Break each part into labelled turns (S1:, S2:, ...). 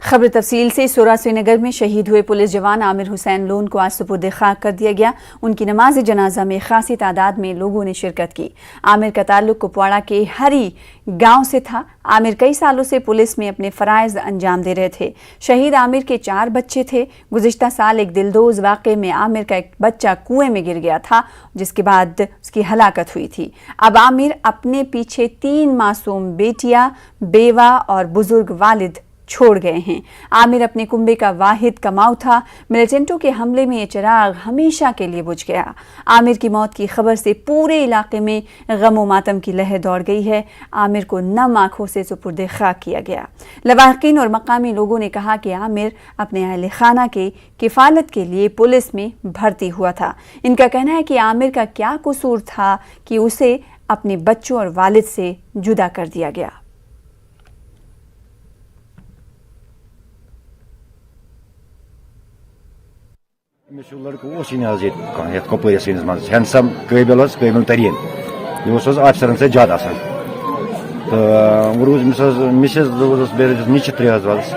S1: खबर तफसील से सोरा श्रीनगर में शहीद हुए पुलिस जवान आमिर हुसैन लोन को आज सुपुर्द खाक कर दिया गया। उनकी नमाज जनाजा में खासी तादाद में लोगों ने शिरकत की। आमिर का ताल्लुक कुपवाड़ा के हरी गांव से था। आमिर कई सालों से पुलिस में अपने फराइज अंजाम दे रहे थे। शहीद आमिर के 4 बच्चे थे। गुज़िश्ता साल एक दिलदोज वाक़े में आमिर का एक बच्चा कुएं में गिर गया था, जिसके बाद उसकी हलाकत हुई थी। अब आमिर अपने पीछे 3 मासूम बेटियां, बेवा और बुजुर्ग वालिद छोड़ गए हैं। आमिर अपने कुंबे का वाहिद कमाऊ था। मिलिटेंटों के हमले में ये चिराग हमेशा के लिए बुझ गया। आमिर की मौत की खबर से पूरे इलाके में गम मातम की लहर दौड़ गई है। आमिर को नम आंखों से सुपुर्द खाक किया गया। लवाहिकीन और मकामी लोगों ने कहा कि आमिर अपने अहले खाना के किफालत के लिए पुलिस में भर्ती हुआ था। इनका कहना है कि आमिर का क्या कसूर था कि उसे अपने बच्चों और वालिद से जुदा कर दिया गया।
S2: लड़का कपवरस मज हैंडसम काबिल तरीन यह ऑफिसरन से ज्यादा आसान तो रूज मिसेस नीचे 3 वल्स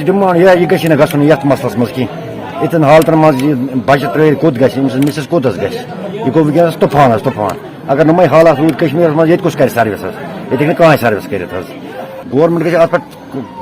S2: डिमांड यह गि गन ये मसलस मज कह इतन हालतन मज बच्चे त्र कोत मिसेस कोत यह गो वनस तूफान अगर नुम हालात रूद कश्मीर मज ये कुछ कर सर्विस ये कह सर्विस कर गवर्नमेंट गि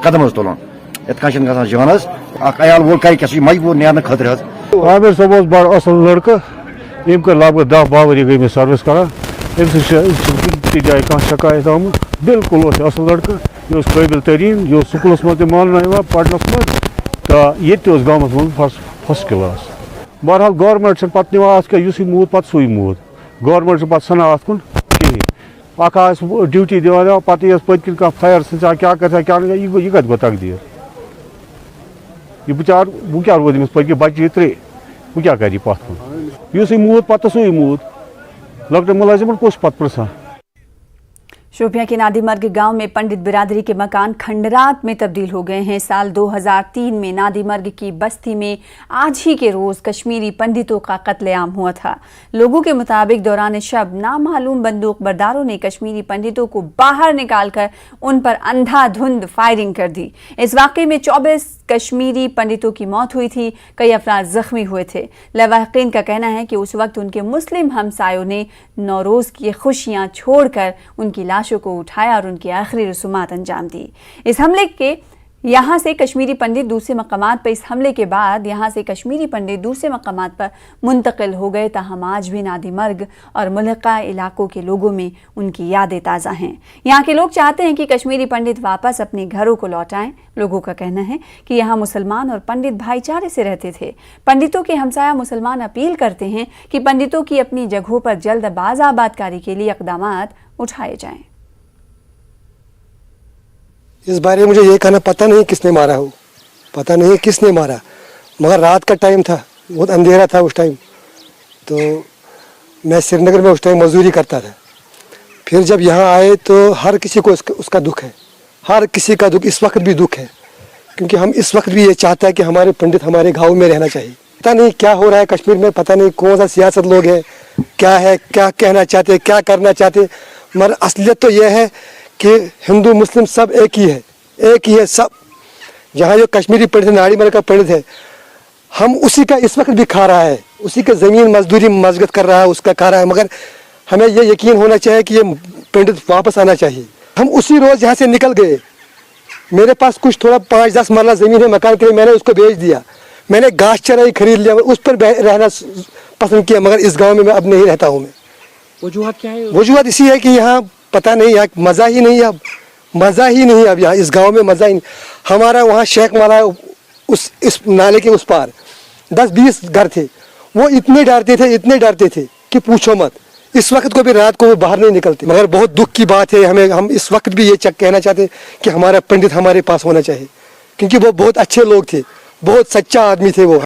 S2: कदम तुलन इत जान अयाल वोल कर मजबूर नेर खतर
S3: आमिर साहब बड़ असल लड़का यम कर लगभग 10-12 वरी गई सर्विस करान अमि जाए कह शिकायत आमुत बिल्कुल असल लड़का यह काबिल तरीन यह स्कूलस मज मान पढ़नस मज तो ये गाँव मज फर्स्ट क्लास। बहरहाल गवर्नमेंट पत् निवान अस मूद पत् सू मूद गवर्नमेंट पत् सना अत कुन कहें ड्यूटी दिवान पे पत्किन कह फायर सा क्या कर क्या यह कत गो तकदीर यह बचार वो क्या रोज पत्क बच्चे 3 वो क्या कर पत कुन मूद पत् सू मूद लकटे मुलाजिम कुछ पत् पृछा।
S1: शोपियां के नादीमर्ग गांव में पंडित बिरादरी के मकान खंडरात में तब्दील हो गए हैं। साल 2003 में नादीमर्ग की बस्ती में आज ही के रोज कश्मीरी पंडितों का कत्लेआम हुआ था। लोगों के मुताबिक दौरान शब नामालूम बंदूक बरदारों ने कश्मीरी पंडितों को बाहर निकालकर उन पर अंधाधुंध फायरिंग कर दी। इस वाक़े में 24 कश्मीरी पंडितों की मौत हुई थी, कई अफराद जख्मी हुए थे। लवाहिकीन का कहना है कि उस वक्त उनके मुस्लिम हमसायों ने नौरोज की खुशियां छोड़कर उनकी लाशों को उठाया और उनकी आखिरी रसूमात अंजाम दी। इस हमले के यहाँ से कश्मीरी पंडित दूसरे मकामात पर इस हमले के बाद यहाँ से कश्मीरी पंडित दूसरे मकामात पर मुंतकिल हो गए। ताहम आज भी नादीमर्ग और मुल्का इलाकों के लोगों में उनकी यादें ताज़ा हैं। यहाँ के लोग चाहते हैं कि कश्मीरी पंडित वापस अपने घरों को लौटाएं। लोगों का कहना है कि यहाँ मुसलमान और पंडित भाईचारे से रहते थे। पंडितों के हमसाया मुसलमान अपील करते हैं कि पंडितों की अपनी जगहों पर जल्द बाज़ाबादकारी के लिए इक़दामात उठाए जाएं।
S4: इस बारे में मुझे ये कहना पता नहीं किसने मारा हो, पता नहीं किसने मारा, मगर रात का टाइम था, बहुत अंधेरा था उस टाइम। तो मैं श्रीनगर में उस टाइम मजदूरी करता था। फिर जब यहाँ आए तो हर किसी को उसका दुख है, हर किसी का दुख इस वक्त भी दुख है, क्योंकि हम इस वक्त भी ये चाहते हैं कि हमारे पंडित हमारे गाँव में रहना चाहिए। पता नहीं क्या हो रहा है कश्मीर में, पता नहीं कौन सा सियासत लोग हैं, क्या है, क्या कहना चाहते, क्या करना चाहते, मगर असलियत तो यह है कि हिंदू मुस्लिम सब एक ही है सब। जहाँ जो कश्मीरी पंडित नादीमर्ग का पंडित है, हम उसी का इस वक्त भी खा रहा है, उसी का ज़मीन मजदूरी मशगत कर रहा है, उसका खा रहा है। मगर हमें ये यकीन होना चाहिए कि ये पंडित वापस आना चाहिए। हम उसी रोज़ यहाँ से निकल गए। मेरे पास कुछ थोड़ा 5-10 मरला ज़मीन है मकान के लिए, मैंने उसको बेच दिया। मैंने घास चराई खरीद लिया, उस पर रहना पसंद किया, मगर इस गाँव में मैं अब नहीं रहता हूँ। मैं
S5: वजूहत क्या है?
S4: वजूहत इसी है कि यहाँ पता नहीं, यहाँ मज़ा ही नहीं, अब मज़ा ही नहीं, अब यहाँ इस गांव में मज़ा ही नहीं। हमारा वहाँ शेख मारा इस नाले के उस पार 10-20 घर थे, वो इतने डरते थे कि पूछो मत। इस वक्त को भी रात को वो बाहर नहीं निकलते। मगर बहुत दुख की बात है, हम इस वक्त भी ये कहना चाहते कि हमारा पंडित हमारे पास होना चाहिए, क्योंकि वो बहुत अच्छे लोग थे, बहुत सच्चा आदमी थे वो।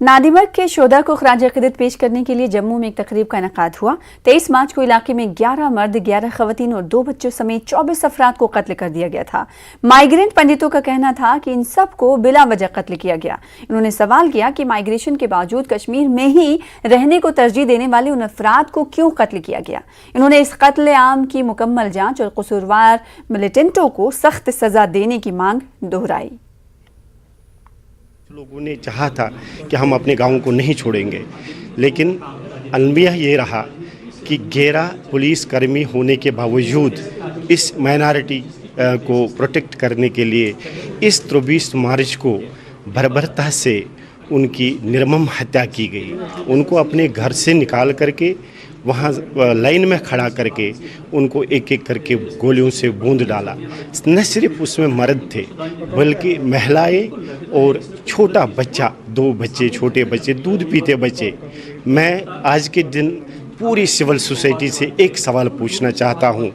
S1: नादिमर्ग के शोधा को खराज अक़ीदत पेश करने के लिए जम्मू में एक तकरीब का इनेकाद हुआ। 23 मार्च को इलाके में 11 मर्द, 11 खवातीन और 2 बच्चों समेत 24 अफराद को कत्ल कर दिया गया था। माइग्रेंट पंडितों का कहना था कि इन सब को बिला वजह कत्ल किया गया। इन्होंने सवाल किया कि माइग्रेशन के बावजूद कश्मीर में ही रहने को तरजीह देने वाले उन अफराद को क्यों कत्ल किया गया। इन्होंने इस कत्ल आम की मुकम्मल जाँच और कसूरवार मिलिटेंटों को सख्त सजा देने की मांग दोहराई।
S5: लोगों ने चाहा था कि हम अपने गाँव को नहीं छोड़ेंगे, लेकिन अलमिया ये रहा कि 11 पुलिस कर्मी होने के बावजूद इस माइनॉरिटी को प्रोटेक्ट करने के लिए इस 24 मार्च को बर्बरता से उनकी निर्मम हत्या की गई। उनको अपने घर से निकाल करके वहाँ लाइन में खड़ा करके उनको एक एक करके गोलियों से बूंद डाला। न सिर्फ उसमें मर्द थे बल्कि महिलाएं और छोटा बच्चा, 2 बच्चे, छोटे बच्चे, दूध पीते बच्चे। मैं आज के दिन पूरी सिविल सोसाइटी से एक सवाल पूछना चाहता हूँ,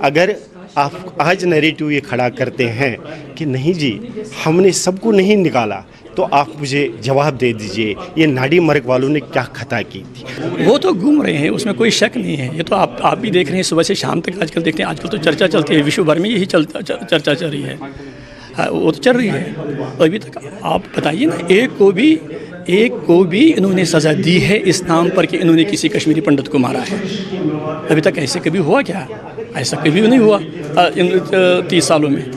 S5: अगर आप आज नैरेटिव ये खड़ा करते हैं कि नहीं जी हमने सबको नहीं निकाला, तो आप मुझे जवाब दे दीजिए ये नादिमर्ग वालों ने क्या खता की थी।
S6: वो तो घूम रहे हैं, उसमें कोई शक नहीं है। ये तो आप भी देख रहे हैं, सुबह से शाम तक आजकल देखते हैं। आजकल तो चर्चा चलती है, विश्व भर में यही चर्चा चल रही है। वो तो चल रही है। अभी तक आप बताइए ना, एक को भी इन्होंने सज़ा दी है इस नाम पर कि इन्होंने किसी कश्मीरी पंडित को मारा है। अभी तक ऐसे कभी हुआ क्या? ऐसा कभी नहीं हुआ इन 30 सालों में।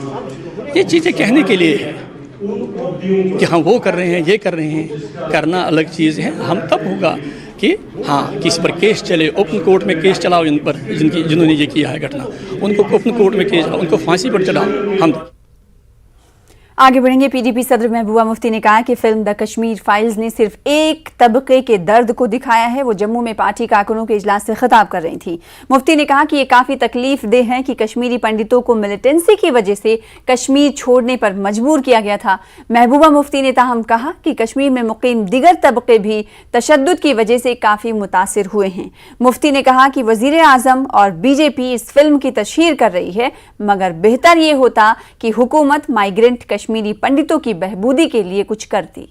S6: ये चीज़ें कहने के लिए है कि हम वो कर रहे हैं, ये कर रहे हैं। करना अलग चीज़ है। हम तब होगा कि हाँ किसी पर केस चले, ओपन कोर्ट में केस चलाओ इन पर, जिन्होंने ये किया है घटना, उनको ओपन कोर्ट में केस चलाओ, उनको फांसी पर चढ़ाओ। हम
S1: आगे बढ़ेंगे। पीडीपी सदर महबूबा मुफ्ती ने कहा कि फिल्म द कश्मीर फाइल्स ने सिर्फ एक तबके के दर्द को दिखाया है। वो जम्मू में पार्टी कारकुनों के इजलास से खिताब कर रही थी। मुफ्ती ने कहा कि ये काफ़ी तकलीफ देह है कि कश्मीरी पंडितों को मिलिटेंसी की वजह से कश्मीर छोड़ने पर मजबूर किया गया था। महबूबा मुफ्ती ने ताहम कहा कि कश्मीर में मुकीम दिगर तबके भी तशद्दुद की वजह से काफ़ी मुतासिर हुए हैं। मुफ्ती ने कहा कि वज़ीर आज़म और बीजेपी इस फिल्म की तशहीर कर रही है, मगर बेहतर ये होता कि हुकूमत माइग्रेंट कश्मीरी पंडितों की बहबूदी के लिए कुछ करती।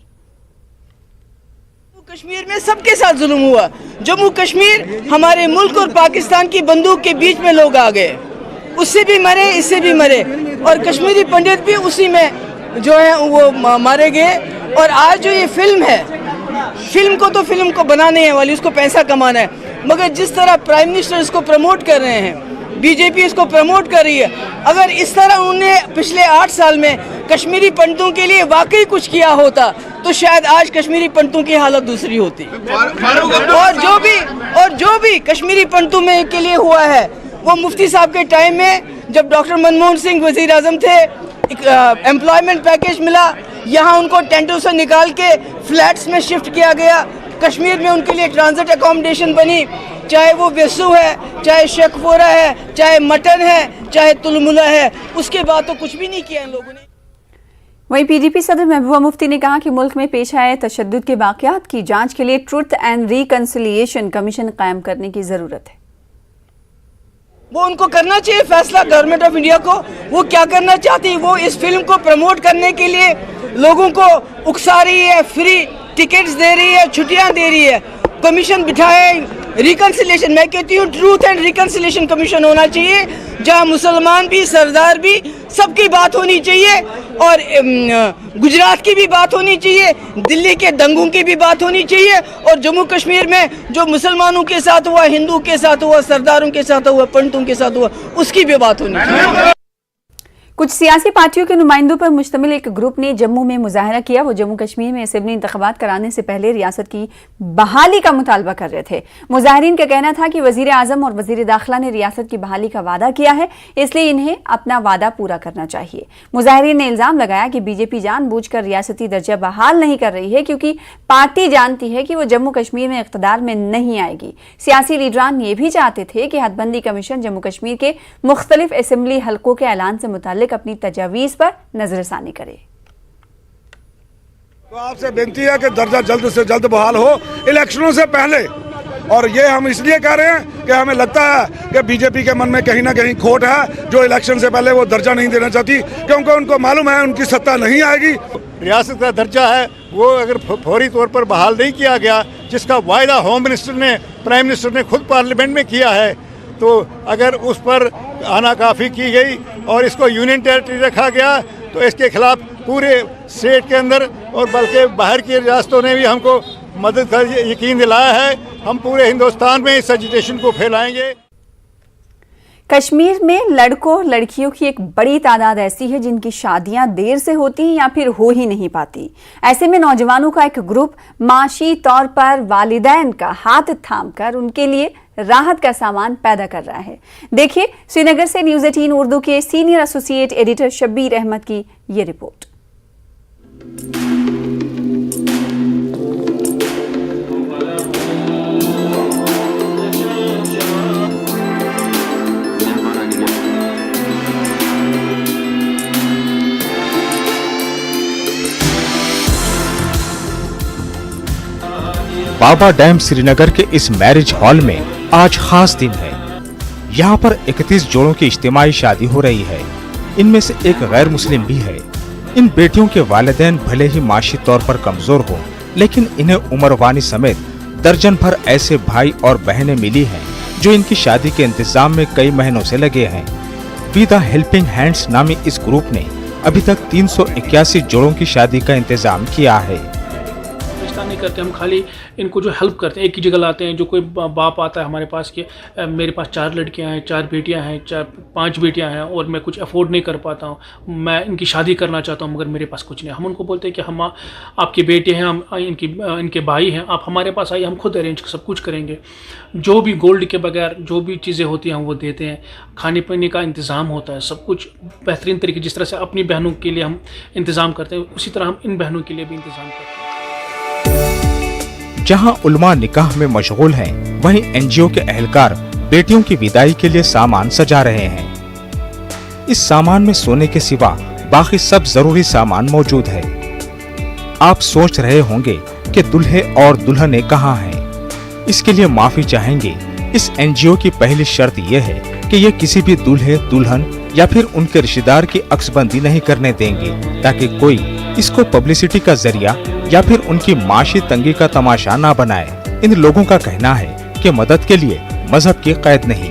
S7: कश्मीर में सबके साथ जुल्म हुआ। जम्मू कश्मीर हमारे मुल्क और पाकिस्तान की बंदूक के बीच में लोग आ गए, उससे भी मरे, इससे भी मरे, और कश्मीरी पंडित भी उसी में जो है वो मारे गए। और आज जो ये फिल्म है, फिल्म को बनाने है वाली, उसको पैसा कमाना है, मगर जिस तरह प्राइम मिनिस्टर इसको प्रमोट कर रहे हैं, बीजेपी इसको प्रमोट कर रही है, अगर इस तरह उन्होंने पिछले 8 साल में कश्मीरी पंडितों के लिए वाकई कुछ किया होता तो शायद आज कश्मीरी पंडितों की हालत दूसरी होती। और जो भी कश्मीरी पंडितों में के लिए हुआ है, वो मुफ्ती साहब के टाइम में जब डॉक्टर मनमोहन सिंह वजीर आजम थे, एम्प्लॉयमेंट पैकेज मिला, यहाँ उनको टेंटों से निकाल के फ्लैट्स में शिफ्ट किया गया। कश्मीर में उनके लिए ट्रांजिट अकोमोडेशन बनी, चाहे वो वेसू है, चाहे शेखपुरा है, चाहे मटन है, चाहे तुलमुला है। उसके बाद तो कुछ भी नहीं किया इन लोगों ने।
S1: वहीं पीडीपी सदर महबूबा मुफ्ती ने कहा कि मुल्क में पेश आए तशद्दुद के वाक़यात की जांच के लिए ट्रुथ एंड रिकंसिलिएशन कमीशन कायम करने की जरूरत है।
S7: वो उनको करना चाहिए फैसला, गवर्नमेंट ऑफ इंडिया को, वो क्या करना चाहती है। वो इस फिल्म को प्रमोट करने के लिए लोगों को उकसा रही है, फ्री टिकट्स दे रही है, छुट्टियां दे रही है। कमीशन बिठाए, रिकंसिलिएशन, मैं कहती हूँ ट्रूथ एंड रिकंसिलिएशन कमीशन होना चाहिए, जहाँ मुसलमान भी, सरदार भी, सबकी बात होनी चाहिए, और गुजरात की भी बात होनी चाहिए, दिल्ली के दंगों की भी बात होनी चाहिए, और जम्मू कश्मीर में जो मुसलमानों के साथ हुआ, हिंदू के साथ हुआ, सरदारों के साथ हुआ, पंडितों के साथ हुआ, उसकी भी बात होनी चाहिए।
S1: कुछ सियासी पार्टियों के नुमाइंदों पर मुश्तमिल एक ग्रुप ने जम्मू में मुजाहरा किया। वो जम्मू कश्मीर में असेंबली इंतखाबात कराने से पहले रियासत की बहाली का मुतालबा कर रहे थे। मुजाहिरीन का कहना था कि वजीर आजम और वजीर दाखिला ने रियासत की बहाली का वादा किया है, इसलिए इन्हें अपना वादा पूरा करना चाहिए। मुजाहिरीन ने इल्जाम लगाया कि बीजेपी जानबूझकर रियासती दर्जा बहाल नहीं कर रही है, क्योंकि पार्टी जानती है कि वो जम्मू कश्मीर में इख्तिदार में नहीं आएगी। सियासी लीडरान ये भी चाहते थे कि हदबंदी कमीशन जम्मू कश्मीर के मुख्तलिफ असेंबली हलकों के ऐलान से मुताल्लिक अपनी तजावीज़ पर नजरसानी करे।
S8: तो आपसे बेनती है कि दर्जा जल्द से जल्द बहाल हो इलेक्शनों से पहले। और ये हम इसलिए कह रहे हैं कि हमें लगता है कि बीजेपी के मन में कहीं ना कहीं खोट है, जो इलेक्शन से पहले वो दर्जा नहीं देना चाहती, क्योंकि उनको मालूम है उनकी सत्ता नहीं आएगी।
S3: रियासत का दर्जा है वो अगर फौरी तौर पर बहाल नहीं किया गया, जिसका वायदा होम मिनिस्टर ने, प्राइम मिनिस्टर ने खुद पार्लियामेंट में किया है, तो अगर उस पर आनाकाफी की गई और इसको यूनियन टेरिटरी रखा गया तो इसके खिलाफ पूरे स्टेट के अंदर और बल्कि बाहर की रियासतों ने भी हमको मदद का यकीन दिलाया है। हम पूरे हिंदुस्तान में इस एजिटेशन को फैलाएंगे।
S1: कश्मीर में लड़कों लड़कियों की एक बड़ी तादाद ऐसी है जिनकी शादियां देर से होती हैं या फिर हो ही नहीं पाती। ऐसे में नौजवानों का एक ग्रुप माशी तौर पर वालिदैन का हाथ थामकर उनके लिए राहत का सामान पैदा कर रहा है। देखिए श्रीनगर से न्यूज़ 18 उर्दू के senior associate editor Shabbir Ahmed की ये रिपोर्ट।
S9: बाबा डैम श्रीनगर के इस मैरिज हॉल में आज खास दिन है। यहाँ पर 31 जोड़ों की इज्तिमाई शादी हो रही है। इनमें से एक गैर मुस्लिम भी है। इन बेटियों के वालिदैन भले ही माशी तौर पर कमजोर हो, लेकिन इन्हें उमरवानी समेत दर्जन भर ऐसे भाई और बहनें मिली हैं जो इनकी शादी के इंतजाम में कई महीनों से लगे हैं। वी द हेल्पिंग हैंड्स नामी इस ग्रुप ने अभी तक 381 जोड़ों की शादी का इंतजाम किया है।
S10: नहीं करते, हम खाली इनको जो हेल्प करते हैं, एक ही जगह लाते हैं। जो कोई बाप आता है हमारे पास कि मेरे पास 4 लड़कियां हैं, 4 बेटियां हैं, 5 बेटियां हैं और मैं कुछ अफोर्ड नहीं कर पाता हूं, मैं इनकी शादी करना चाहता हूं मगर मेरे पास कुछ नहीं। हम उनको बोलते हैं कि हम आपके बेटे हैं, हम इनके भाई हैं, आप हमारे पास आइए, हम खुद अरेंज सब कुछ करेंगे। जो भी गोल्ड के बगैर जो भी चीज़ें होती हैं हम वो देते हैं। खाने पीने का इंतज़ाम होता है, सब कुछ बेहतरीन तरीके, जिस तरह से अपनी बहनों के लिए हम इंतज़ाम करते हैं उसी तरह हम इन बहनों के लिए भी इंतज़ाम करते हैं।
S9: जहां उलमा निकाह में मशगूल हैं, वहीं एनजीओ के अहलकार बेटियों की विदाई के लिए सामान सजा रहे हैं। इस सामान में सोने के सिवा बाकी सब जरूरी सामान मौजूद है। आप सोच रहे होंगे कि दुल्हे और दुल्हने कहाँ हैं? इसके लिए माफी चाहेंगे। इस एनजीओ की पहली शर्त यह है कि ये किसी भी दूल्हे दुल्हन या फिर उनके रिश्तेदार की अक्सबंदी नहीं करने देंगे, ताकि कोई इसको पब्लिसिटी का जरिया या फिर उनकी माशी तंगी का तमाशा ना बनाए। इन लोगों का कहना है कि मदद के लिए मजहब की कैद नहीं।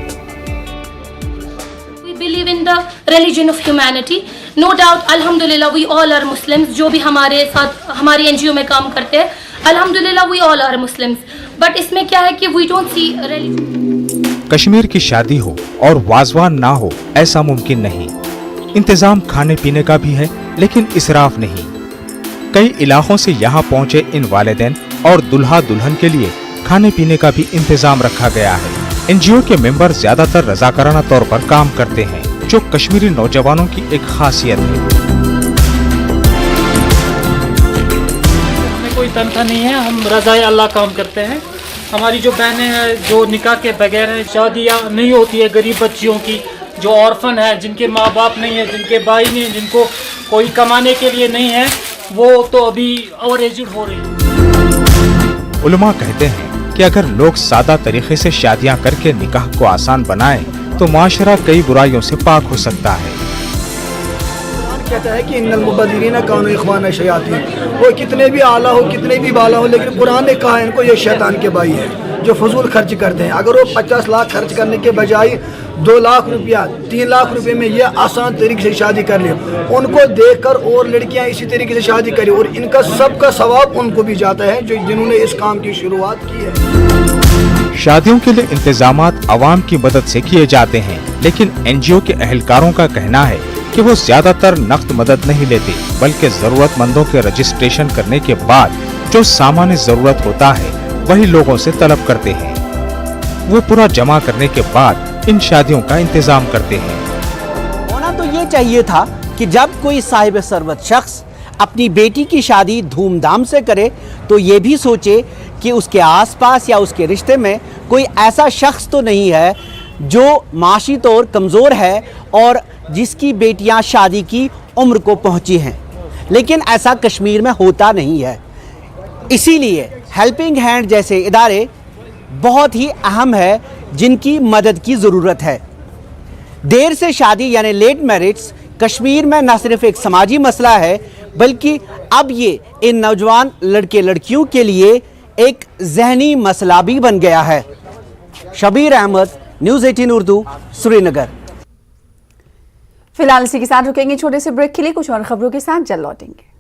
S11: We believe in the religion of humanity. No doubt, अल्हम्दुलिल्लाह, we all are Muslims. जो भी हमारे साथ हमारी एनजीओ में काम करते हैं, अल्हम्दुलिल्लाह we all are Muslims. But इसमें क्या है कि we don't see religion.
S9: Kashmir की शादी हो और वाजवान ना हो ऐसा मुमकिन नहीं। इंतजाम खाने पीने का भी है, लेकिन इसराफ नहीं। कई इलाकों से यहाँ पहुँचे इन वालिदैन और दुल्हा दुल्हन के लिए खाने पीने का भी इंतजाम रखा गया है। एनजीओ के मेंबर ज्यादातर रजाकाराना तौर पर काम करते हैं, जो कश्मीरी नौजवानों की एक खासियत है।
S10: हमें कोई तनख्वाह नहीं है, हम रज़ाए अल्लाह काम करते हैं। हमारी जो बहनें हैं जो निकाह के बगैर हैं, शादियाँ नहीं होती है, गरीब बच्चियों की, जो ऑर्फन है, जिनके माँ बाप नहीं है, जिनके भाई नहीं है, जिनको कोई कमाने के लिए नहीं है, वो तो अभी ओवर एज्ड हो रही है।
S9: उलमा कहते हैं कि अगर लोग सादा तरीके से शादियां करके निकाह को आसान बनाएं, तो माशरा कई बुराइयों से पाक हो सकता है।
S12: कहता है कि इन्नल मुबद्दिरीना कानू इख्वाना शयातीन। वो कितने भी आला हो, कितने भी बाला हो, लेकिन कुरान ने कहा इनको ये शैतान के भाई है जो फजूल खर्च करते हैं। अगर वो 50 लाख खर्च करने के बजाय 2 लाख रुपया 3 लाख रुपए में ये आसान तरीके से शादी कर ले, उनको देखकर और लड़कियां इसी तरीके से शादी करें और इनका सबका सवाब उनको भी जाता है जो जिन्होंने इस काम की शुरुआत की है।
S9: शादियों के लिए इंतजामात अवाम की मदद से किए जाते हैं, लेकिन एनजीओ के अहलकारों का कहना है कि वो ज्यादातर नकद मदद नहीं लेते, बल्कि जरूरतमंदों के रजिस्ट्रेशन करने के बाद जो सामान्य जरूरत होता है वही लोगों से तलब करते हैं। वो पूरा जमा करने के बाद इन शादियों का इंतजाम करते हैं।
S13: होना तो ये चाहिए था कि जब कोई साहिब सरवत शख्स अपनी बेटी की शादी धूमधाम से करे तो ये भी सोचे कि उसके आसपास या उसके रिश्ते में कोई ऐसा शख्स तो नहीं है जो माशी तौर कमज़ोर है और जिसकी बेटियां शादी की उम्र को पहुंची हैं। लेकिन ऐसा कश्मीर में होता नहीं है। इसीलिए हेल्पिंग हैंड जैसे इदारे बहुत ही अहम है जिनकी मदद की ज़रूरत है। देर से शादी यानी लेट मैरिज कश्मीर में न सिर्फ एक समाजी मसला है बल्कि अब ये इन नौजवान लड़के लड़कियों के लिए एक जहनी मसला भी बन गया है। शबीर अहमद, न्यूज़ 18 उर्दू, श्रीनगर।
S1: फिलहाल इसी के साथ रुकेंगे छोटे से ब्रेक के लिए, कुछ और खबरों के साथ जल्द लौटेंगे।